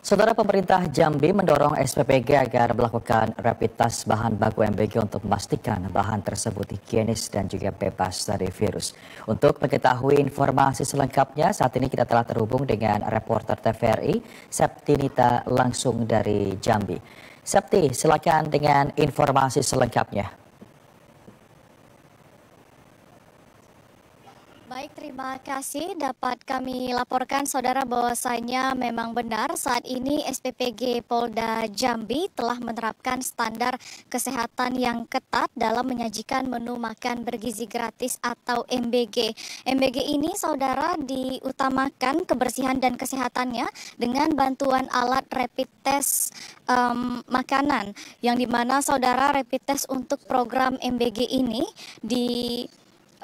Saudara, pemerintah Jambi mendorong SPPG agar melakukan rapid test bahan baku MBG untuk memastikan bahan tersebut higienis dan juga bebas dari virus. Untuk mengetahui informasi selengkapnya, saat ini kita telah terhubung dengan reporter TVRI, Septinita langsung dari Jambi. Septi, silakan dengan informasi selengkapnya. Baik, terima kasih. Dapat kami laporkan saudara bahwasanya memang benar saat ini SPPG Polda Jambi telah menerapkan standar kesehatan yang ketat dalam menyajikan menu makan bergizi gratis atau MBG. MBG ini saudara diutamakan kebersihan dan kesehatannya dengan bantuan alat rapid test makanan, yang dimana saudara rapid test untuk program MBG ini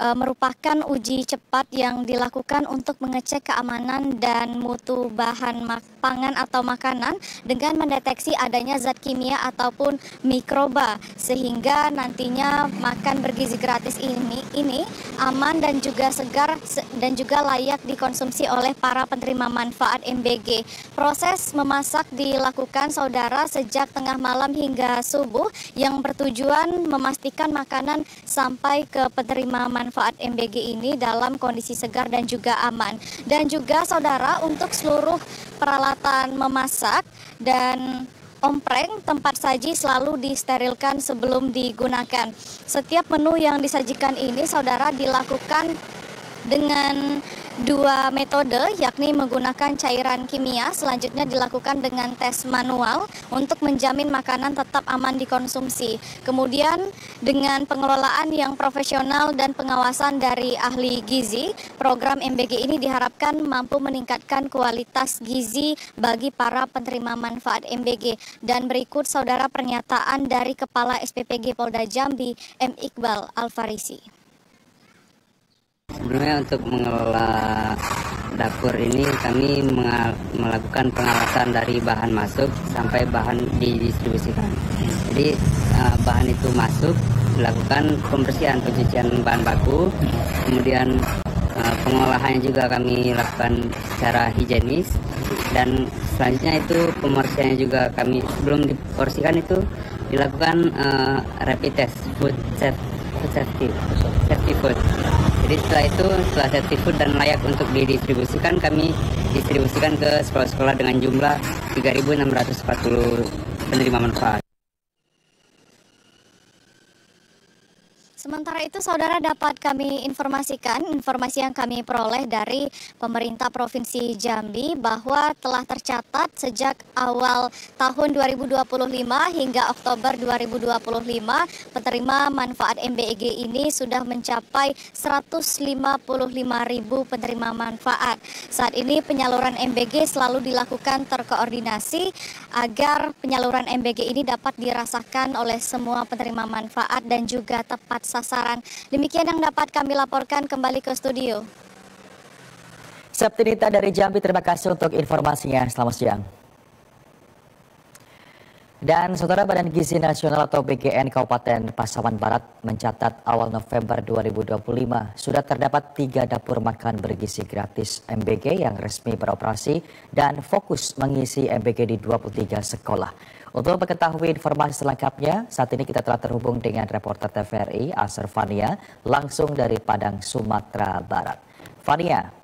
merupakan uji cepat yang dilakukan untuk mengecek keamanan dan mutu bahan pangan atau makanan dengan mendeteksi adanya zat kimia ataupun mikroba, sehingga nantinya makan bergizi gratis ini aman dan juga segar dan juga layak dikonsumsi oleh para penerima manfaat MBG. Proses memasak dilakukan saudara sejak tengah malam hingga subuh yang bertujuan memastikan makanan sampai ke penerima manfaat MBG ini dalam kondisi segar dan juga aman. Dan juga saudara, untuk seluruh peralatan memasak dan ompreng tempat saji selalu disterilkan sebelum digunakan. Setiap menu yang disajikan ini saudara dilakukan dengan dua metode, yakni menggunakan cairan kimia, selanjutnya dilakukan dengan tes manual untuk menjamin makanan tetap aman dikonsumsi. Kemudian dengan pengelolaan yang profesional dan pengawasan dari ahli gizi, program MBG ini diharapkan mampu meningkatkan kualitas gizi bagi para penerima manfaat MBG. Dan berikut saudara pernyataan dari Kepala SPPG Polda Jambi, M. Iqbal Alfarisi. Sebenarnya untuk mengelola dapur ini kami melakukan pengawasan dari bahan masuk sampai bahan didistribusikan. Jadi bahan itu masuk, dilakukan pembersihan, pencucian bahan baku, kemudian pengolahannya juga kami lakukan secara higienis, dan selanjutnya itu pembersihannya juga kami sebelum diporsikan itu dilakukan rapid test food safety food. Jadi setelah safety food dan layak untuk didistribusikan, kami distribusikan ke sekolah-sekolah dengan jumlah 3.640 penerima manfaat. Sementara itu saudara, dapat kami informasikan informasi yang kami peroleh dari pemerintah Provinsi Jambi bahwa telah tercatat sejak awal tahun 2025 hingga Oktober 2025 penerima manfaat MBG ini sudah mencapai 155.000 penerima manfaat. Saat ini penyaluran MBG selalu dilakukan terkoordinasi agar penyaluran MBG ini dapat dirasakan oleh semua penerima manfaat dan juga tepat sasaran. Demikian yang dapat kami laporkan, kembali ke studio. Septinita dari Jambi, terima kasih untuk informasinya. Selamat siang. Dan saudara, Badan Gizi Nasional atau BGN Kabupaten Pasaman Barat mencatat awal November 2025 sudah terdapat 3 dapur makan bergizi gratis MBG yang resmi beroperasi dan fokus mengisi MBG di 23 sekolah. Untuk mengetahui informasi selengkapnya, saat ini kita telah terhubung dengan reporter TVRI Asar Fania langsung dari Padang, Sumatera Barat. Fania.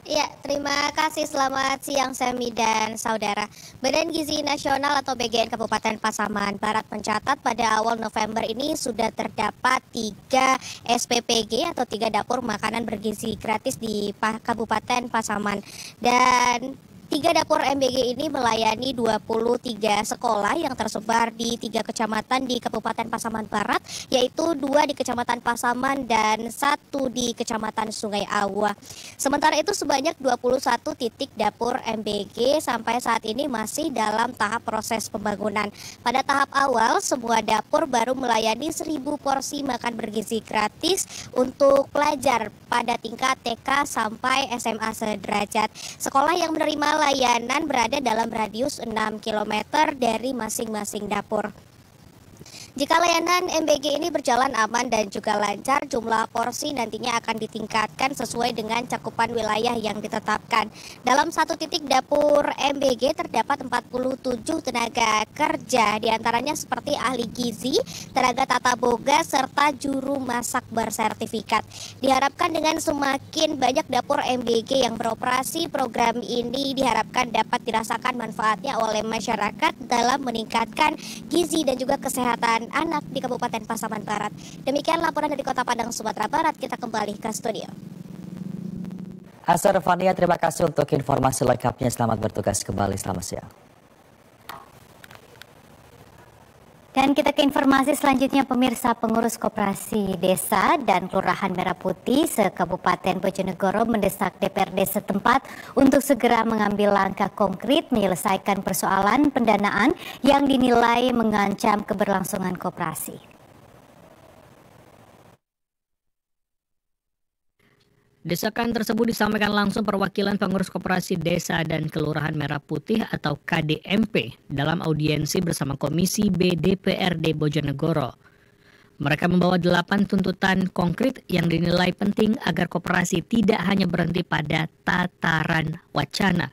Ya, terima kasih. Selamat siang Semi dan saudara. Badan Gizi Nasional atau BGN Kabupaten Pasaman Barat mencatat pada awal November ini sudah terdapat 3 SPPG atau 3 dapur makanan bergizi gratis di Kabupaten Pasaman. Dan 3 dapur MBG ini melayani 23 sekolah yang tersebar di 3 kecamatan di Kabupaten Pasaman Barat, yaitu 2 di Kecamatan Pasaman dan 1 di Kecamatan Sungai Awa. Sementara itu sebanyak 21 titik dapur MBG sampai saat ini masih dalam tahap proses pembangunan. Pada tahap awal, semua dapur baru melayani 1.000 porsi makan bergizi gratis untuk pelajar pada tingkat TK sampai SMA sederajat. Sekolah yang menerima layanan berada dalam radius 6 km dari masing-masing dapur. Jika layanan MBG ini berjalan aman dan juga lancar, jumlah porsi nantinya akan ditingkatkan sesuai dengan cakupan wilayah yang ditetapkan. Dalam satu titik dapur MBG terdapat 47 tenaga kerja, diantaranya seperti ahli gizi, tenaga tata boga, serta juru masak bersertifikat. Diharapkan dengan semakin banyak dapur MBG yang beroperasi, program ini diharapkan dapat dirasakan manfaatnya oleh masyarakat dalam meningkatkan gizi dan juga kesehatan anak di Kabupaten Pasaman Barat. Demikian laporan dari Kota Padang, Sumatera Barat. Kita kembali ke studio. Asar Fania, terima kasih untuk informasi lengkapnya. Selamat bertugas kembali. Selamat siang. Dan kita ke informasi selanjutnya, pemirsa. Pengurus Koperasi Desa dan Kelurahan Merah Putih se-Kabupaten Bojonegoro mendesak DPRD setempat untuk segera mengambil langkah konkret menyelesaikan persoalan pendanaan yang dinilai mengancam keberlangsungan koperasi. Desakan tersebut disampaikan langsung perwakilan pengurus Koperasi Desa dan Kelurahan Merah Putih atau KDMP dalam audiensi bersama Komisi B DPRD Bojonegoro. Mereka membawa 8 tuntutan konkret yang dinilai penting agar koperasi tidak hanya berhenti pada tataran wacana.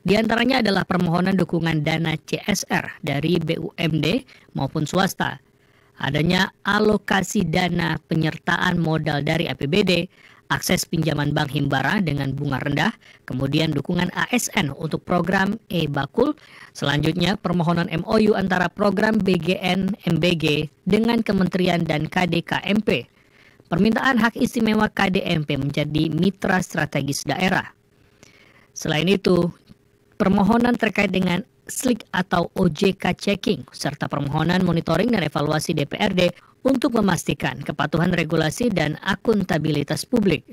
Di antaranya adalah permohonan dukungan dana CSR dari BUMD maupun swasta, adanya alokasi dana penyertaan modal dari APBD, akses pinjaman bank himbara dengan bunga rendah, kemudian dukungan ASN untuk program e-bakul, selanjutnya permohonan MOU antara program BGN MBG dengan Kementerian dan KDKMP, permintaan hak istimewa KDMP menjadi mitra strategis daerah. Selain itu, permohonan terkait dengan SLIK atau OJK checking, serta permohonan monitoring dan evaluasi DPRD untuk memastikan kepatuhan regulasi dan akuntabilitas publik.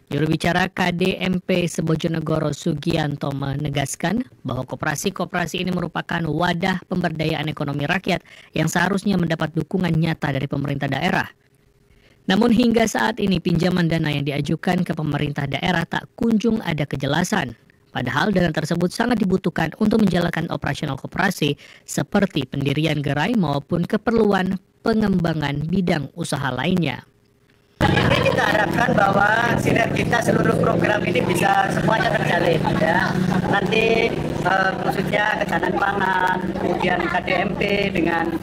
Juru bicara KDMP Sebojonegoro Sugianto menegaskan bahwa koperasi-koperasi ini merupakan wadah pemberdayaan ekonomi rakyat yang seharusnya mendapat dukungan nyata dari pemerintah daerah. Namun hingga saat ini pinjaman dana yang diajukan ke pemerintah daerah tak kunjung ada kejelasan. Padahal dana tersebut sangat dibutuhkan untuk menjalankan operasional koperasi seperti pendirian gerai maupun keperluan pengembangan bidang usaha lainnya. Ini kita harapkan bahwa sinergitas seluruh program ini bisa semuanya terjalin ya. Nanti khususnya Ketahanan Pangan, kemudian KDMP dengan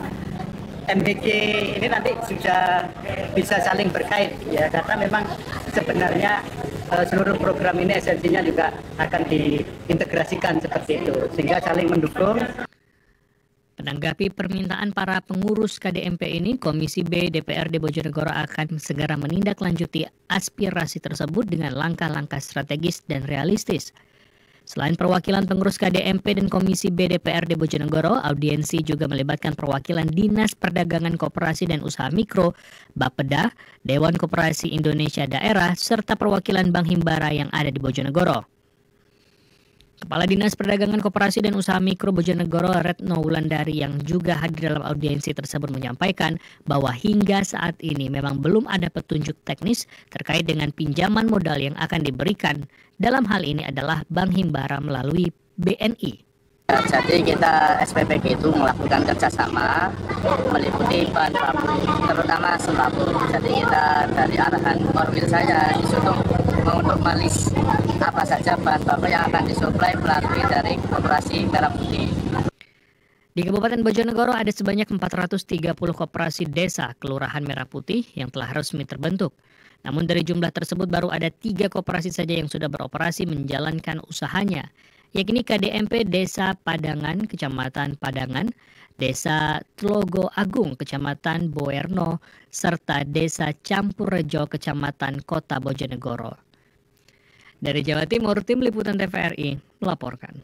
MBG ini nanti sudah bisa saling berkait ya, karena memang sebenarnya seluruh program ini esensinya juga akan diintegrasikan seperti itu sehingga saling mendukung. Menanggapi permintaan para pengurus KDMP ini, Komisi B DPRD Bojonegoro akan segera menindaklanjuti aspirasi tersebut dengan langkah-langkah strategis dan realistis. Selain perwakilan pengurus KDMP dan Komisi B DPRD Bojonegoro, audiensi juga melibatkan perwakilan Dinas Perdagangan Koperasi dan Usaha Mikro, Bapeda, Dewan Koperasi Indonesia Daerah, serta perwakilan Bank Himbara yang ada di Bojonegoro. Kepala Dinas Perdagangan Koperasi dan Usaha Mikro Bojonegoro, Retno Wulandari, yang juga hadir dalam audiensi tersebut menyampaikan bahwa hingga saat ini memang belum ada petunjuk teknis terkait dengan pinjaman modal yang akan diberikan. Dalam hal ini adalah Bank Himbara melalui BNI. Jadi kita SPPG itu melakukan kerjasama meliputi bahan baku, terutama sembako. Jadi kita dari arahan Korwil saya disuruh menormalis apa saja bahan baku yang akan disuplai melalui dari Koperasi Merah Putih. Di Kabupaten Bojonegoro ada sebanyak 430 koperasi desa Kelurahan Merah Putih yang telah resmi terbentuk. Namun dari jumlah tersebut baru ada 3 koperasi saja yang sudah beroperasi menjalankan usahanya, yakni KDMP Desa Padangan, Kecamatan Padangan, Desa Tlogo Agung, Kecamatan Boerno, serta Desa Campurrejo, Kecamatan Kota Bojonegoro. Dari Jawa Timur, Tim Liputan TVRI melaporkan.